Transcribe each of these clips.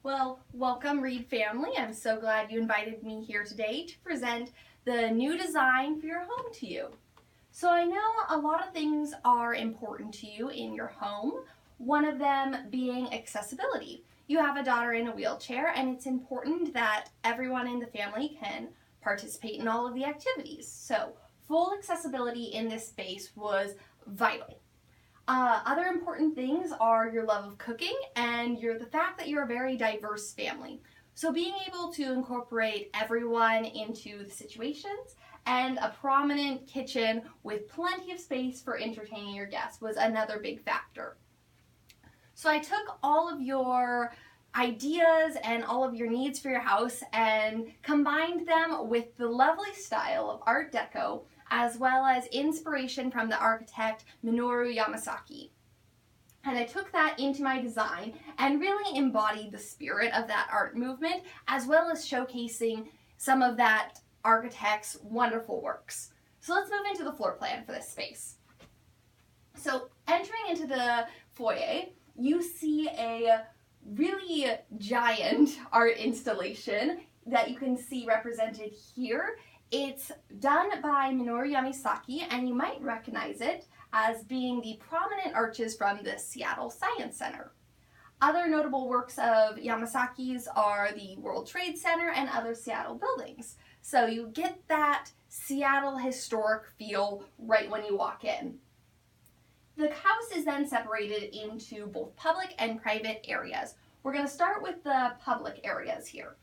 Well, welcome Reed family. I'm so glad you invited me here today to present the new design for your home to you. So I know a lot of things are important to you in your home, one of them being accessibility. You have a daughter in a wheelchair and it's important that everyone in the family can participate in all of the activities. So full accessibility in this space was vital. Other important things are your love of cooking and the fact that you're a very diverse family. So being able to incorporate everyone into the situations and a prominent kitchen with plenty of space for entertaining your guests was another big factor. So I took all of your ideas and all of your needs for your house and combined them with the lovely style of Art Deco as well as inspiration from the architect Minoru Yamasaki. And I took that into my design and really embodied the spirit of that art movement as well as showcasing some of that architect's wonderful works. So let's move into the floor plan for this space. So entering into the foyer, you see a really giant art installation that you can see represented here. It's done by Minoru Yamasaki, and you might recognize it as being the prominent arches from the Seattle Science Center. Other notable works of Yamasaki's are the World Trade Center and other Seattle buildings. So you get that Seattle historic feel right when you walk in. The house is then separated into both public and private areas. We're going to start with the public areas here.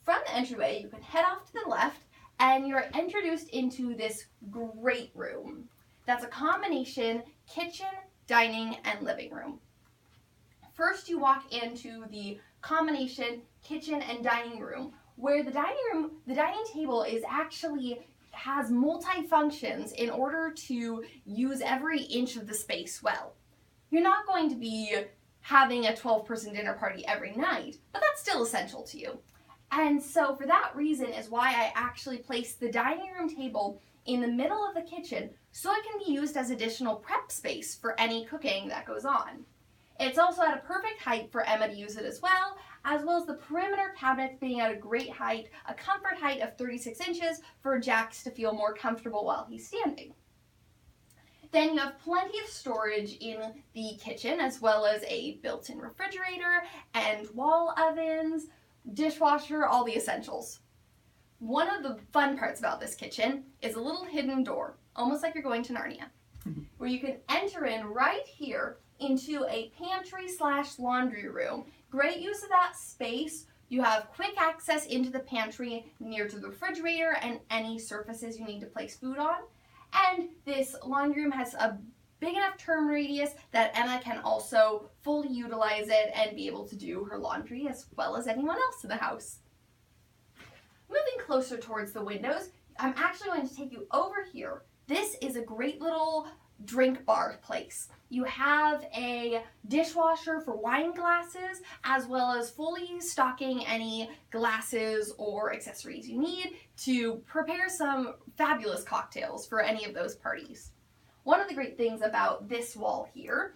From the entryway, you can head off to the left and you're introduced into this great room. That's a combination kitchen, dining, and living room. First, you walk into the combination kitchen and dining room, where the dining table has multi-functions in order to use every inch of the space well. You're not going to be having a 12-person dinner party every night, but that's still essential to you. And so for that reason is why I actually placed the dining room table in the middle of the kitchen so it can be used as additional prep space for any cooking that goes on. It's also at a perfect height for Emma to use it as well as the perimeter cabinets being at a great height, a comfort height of 36 inches for Jax to feel more comfortable while he's standing. Then you have plenty of storage in the kitchen as well as a built-in refrigerator and wall ovens, dishwasher, all the essentials. One of the fun parts about this kitchen is a little hidden door, almost like you're going to Narnia, where you can enter in right here into a pantry/laundry room. Great use of that space. You have quick access into the pantry near to the refrigerator and any surfaces you need to place food on. And this laundry room has a big enough turn radius that Emma can also fully utilize it and be able to do her laundry as well as anyone else in the house. Moving closer towards the windows, I'm actually going to take you over here. This is a great little drink bar place. You have a dishwasher for wine glasses as well as fully stocking any glasses or accessories you need to prepare some fabulous cocktails for any of those parties. One of the great things about this wall here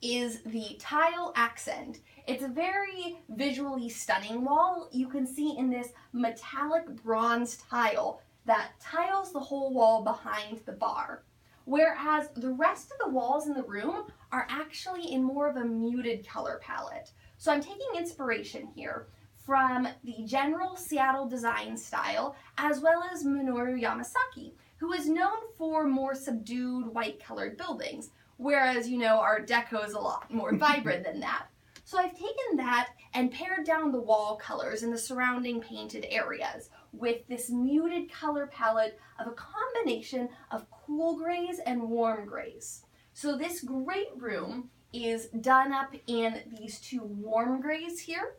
is the tile accent. It's a very visually stunning wall. You can see in this metallic bronze tile that tiles the whole wall behind the bar, whereas the rest of the walls in the room are actually in more of a muted color palette. So I'm taking inspiration here from the general Seattle design style as well as Minoru Yamasaki, who is known for more subdued white colored buildings, whereas Art Deco is a lot more vibrant than that. So I've taken that and pared down the wall colors in the surrounding painted areas with this muted color palette of a combination of cool grays and warm grays. So this great room is done up in these two warm grays here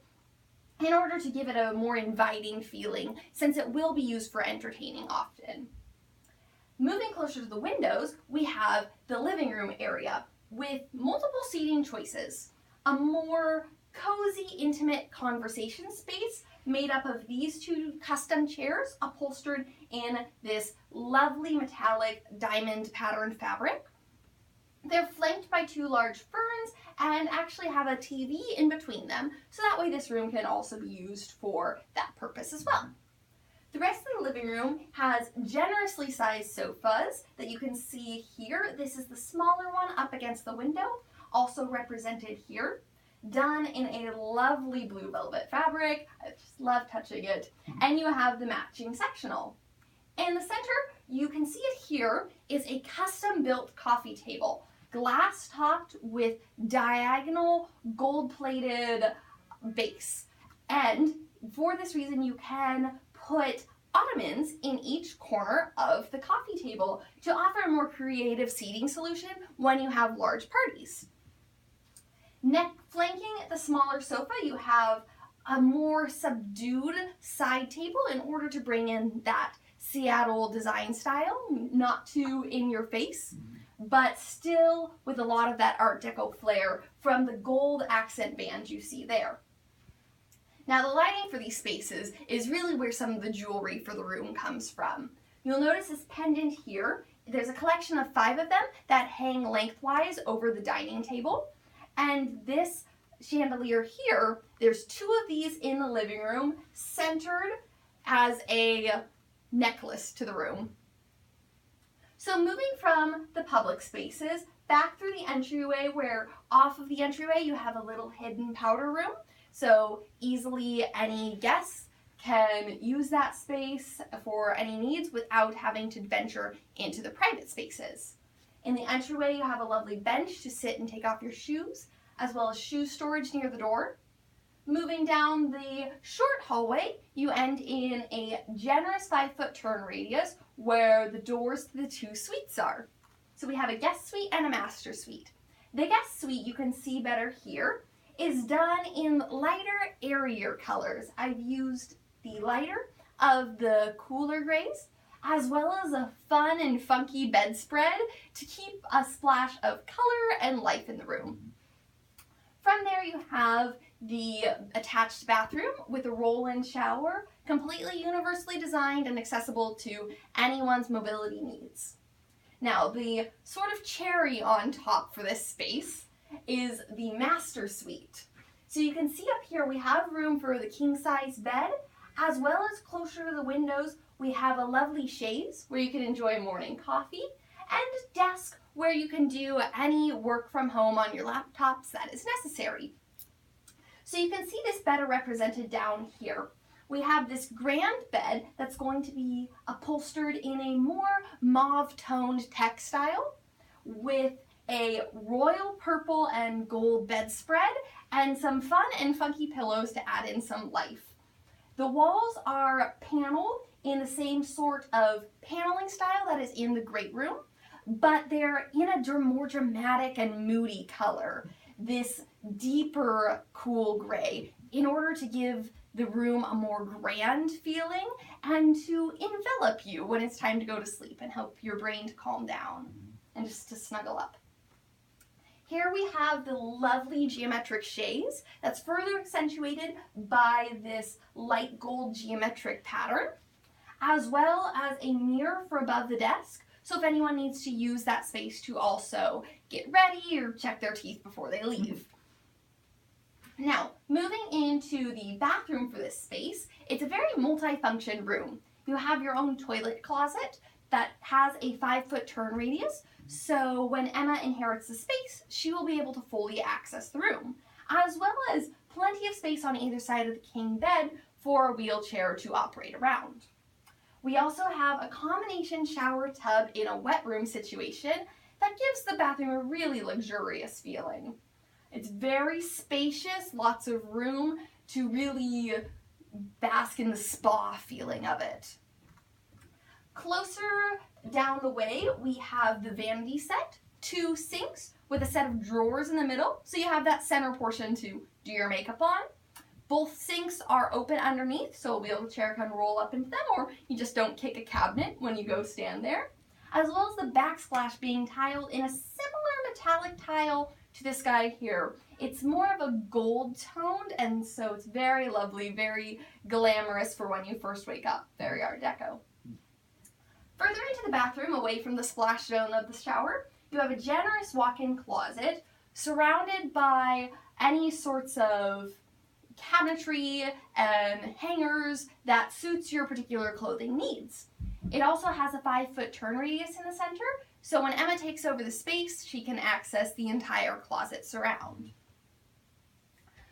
in order to give it a more inviting feeling since it will be used for entertaining often. Moving closer to the windows, we have the living room area with multiple seating choices, a more cozy, intimate conversation space made up of these two custom chairs upholstered in this lovely metallic diamond patterned fabric. They're flanked by 2 large ferns and actually have a TV in between them, so that way this room can also be used for that purpose as well. The rest of the living room has generously sized sofas that you can see here. This is the smaller one up against the window, also represented here, done in a lovely blue velvet fabric. I just love touching it. And you have the matching sectional. In the center, you can see it here, is a custom-built coffee table, glass-topped with diagonal gold-plated base. And for this reason, you can put ottomans in each corner of the coffee table to offer a more creative seating solution when you have large parties. Flanking the smaller sofa, you have a more subdued side table in order to bring in that Seattle design style, not too in your face, but still with a lot of that Art Deco flair from the gold accent band you see there. Now the lighting for these spaces is really where some of the jewelry for the room comes from. You'll notice this pendant here. There's a collection of 5 of them that hang lengthwise over the dining table. And this chandelier here, there's 2 of these in the living room centered as a necklace to the room. So moving from the public spaces back through the entryway, where off of the entryway you have a little hidden powder room. So easily any guests can use that space for any needs without having to venture into the private spaces. In the entryway you have a lovely bench to sit and take off your shoes, as well as shoe storage near the door. Moving down the short hallway, you end in a generous 5-foot turn radius where the doors to the 2 suites are. So we have a guest suite and a master suite. The guest suite, you can see better here, is done in lighter, airier colors. I've used the lighter of the cooler grays, as well as a fun and funky bedspread to keep a splash of color and life in the room. From there you have the attached bathroom with a roll-in shower, completely universally designed and accessible to anyone's mobility needs. Now, the sort of cherry on top for this space is the master suite. So you can see up here we have room for the king-size bed, as well as closer to the windows we have a lovely chaise where you can enjoy morning coffee, and a desk where you can do any work from home on your laptops that is necessary. So you can see this better represented down here. We have this grand bed that's going to be upholstered in a more mauve-toned textile with a royal purple and gold bedspread and some fun and funky pillows to add in some life. The walls are paneled in the same sort of paneling style that is in the great room, but they're in a more dramatic and moody color, this deeper cool gray, in order to give the room a more grand feeling and to envelop you when it's time to go to sleep and help your brain to calm down and just to snuggle up. Here we have the lovely geometric chaise that's further accentuated by this light gold geometric pattern, as well as a mirror for above the desk, so if anyone needs to use that space to also get ready or check their teeth before they leave. Now, moving into the bathroom for this space, it's a very multi-function room. You have your own toilet closet that has a 5-foot turn radius, so when Emma inherits the space, she will be able to fully access the room, as well as plenty of space on either side of the king bed for a wheelchair to operate around. We also have a combination shower tub in a wet room situation that gives the bathroom a really luxurious feeling. It's very spacious, lots of room to really bask in the spa feeling of it. Closer down the way, we have the vanity set, 2 sinks with a set of drawers in the middle, so you have that center portion to do your makeup on. Both sinks are open underneath, so a wheelchair can roll up into them, or you just don't kick a cabinet when you go stand there. As well as the backsplash being tiled in a similar metallic tile to this guy here. It's more of a gold toned, and so it's very lovely, very glamorous for when you first wake up. Very Art Deco. Further into the bathroom, away from the splash zone of the shower, you have a generous walk-in closet surrounded by any sorts of cabinetry and hangers that suits your particular clothing needs. It also has a 5-foot turn radius in the center, so when Emma takes over the space, she can access the entire closet surround.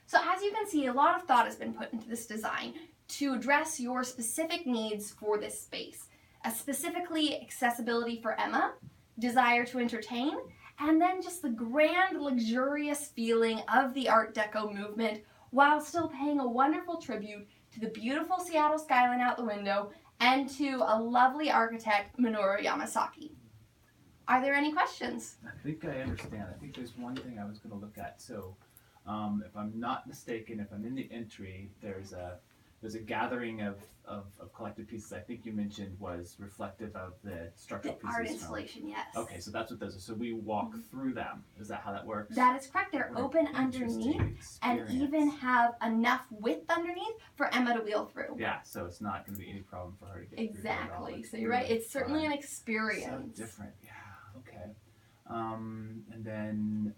So as you can see, a lot of thought has been put into this design to address your specific needs for this space. Specifically accessibility for Emma, desire to entertain, and then just the grand, luxurious feeling of the Art Deco movement while still paying a wonderful tribute to the beautiful Seattle skyline out the window and to a lovely architect, Minoru Yamasaki. Are there any questions? I think I understand. I think there's one thing I was going to look at. So if I'm not mistaken, if I'm in the entry, there's a gathering of collected pieces. I think you mentioned was reflective of the structural pieces. Art installation, yes. Okay, so that's what those are. So we walk through them. Is that how that works? That is correct. They're open underneath and even have enough width underneath for Emma to wheel through. Yeah, so it's not going to be any problem for her to get exactly. through. So you're right. It's certainly an experience. So different. Yeah. Okay. And then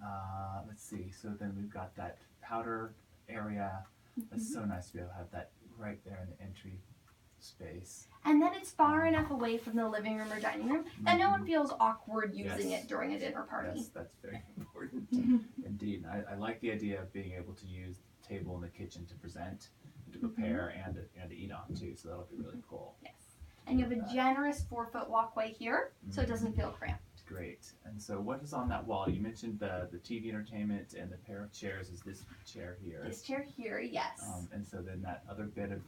let's see. So then we've got that powder area. It's so nice to be able to have that right there in the entry space. And then it's far enough away from the living room or dining room that no one feels awkward using it during a dinner party. Yes, that's very important indeed. I like the idea of being able to use the table in the kitchen to present, to prepare, and to eat on too. So that'll be really cool. Yes. And you have a generous 4-foot walkway here, so it doesn't feel cramped. Great. And so what is on that wall? You mentioned the TV entertainment and the pair of chairs. Is this chair here? This chair here, yes. And so then that other bit of,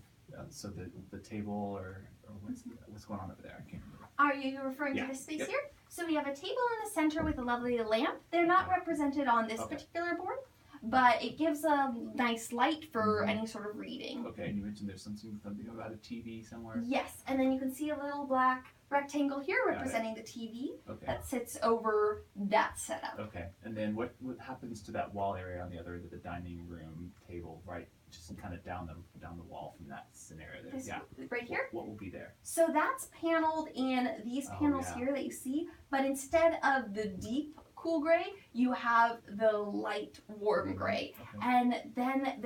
so the table or what's going on over there? I can't remember. Are you referring to this space here? So we have a table in the center with a lovely lamp. They're not represented on this particular board, but it gives a nice light for any sort of reading. Okay, and you mentioned there's something about a TV somewhere? Yes, and then you can see a little black rectangle here representing the TV that sits over that setup. Okay, and then what happens to that wall area on the other end of the dining room table, right? Just kind of down the wall from that scenario there. This, right here? What will be there? So that's paneled in these panels here that you see, but instead of the deep cool gray, you have the light warm gray. And then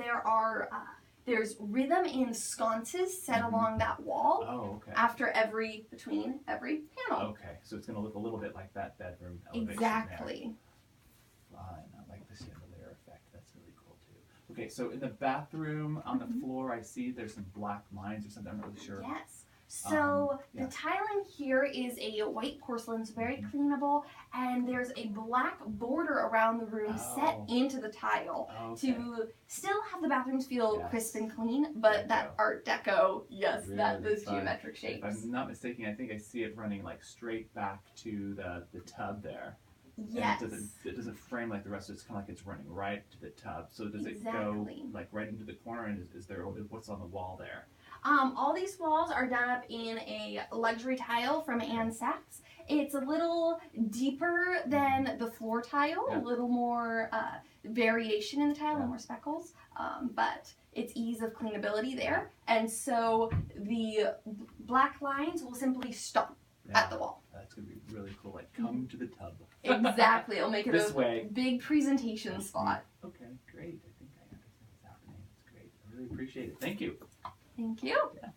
there's rhythm in sconces set along that wall between every panel. Okay, so it's going to look a little bit like that bedroom elevation exactly. There. Fine, I like the chandelier effect. That's really cool too. Okay, so in the bathroom on the floor, I see there's some black lines or something. I'm not really sure. Yes. So the tiling here is a white porcelain, so very cleanable, and there's a black border around the room set into the tile to still have the bathrooms feel crisp and clean, but that Art Deco, those geometric shapes. If I'm not mistaken, I think I see it running like straight back to the tub there. Yes. And it doesn't frame like the rest of it. It's kind of like it's running right to the tub. So does it go like right into the corner, and is there what's on the wall there? All these walls are done up in a luxury tile from Ann Sachs. It's a little deeper than the floor tile, a little more variation in the tile and more speckles, but it's ease of cleanability there. And so the black lines will simply stop at the wall. That's going to be really cool, like come to the tub. Exactly, it'll make it a big presentation spot. Okay, great. I think I understand what's happening. That's great. I really appreciate it. Thank you. Thank you. Yeah.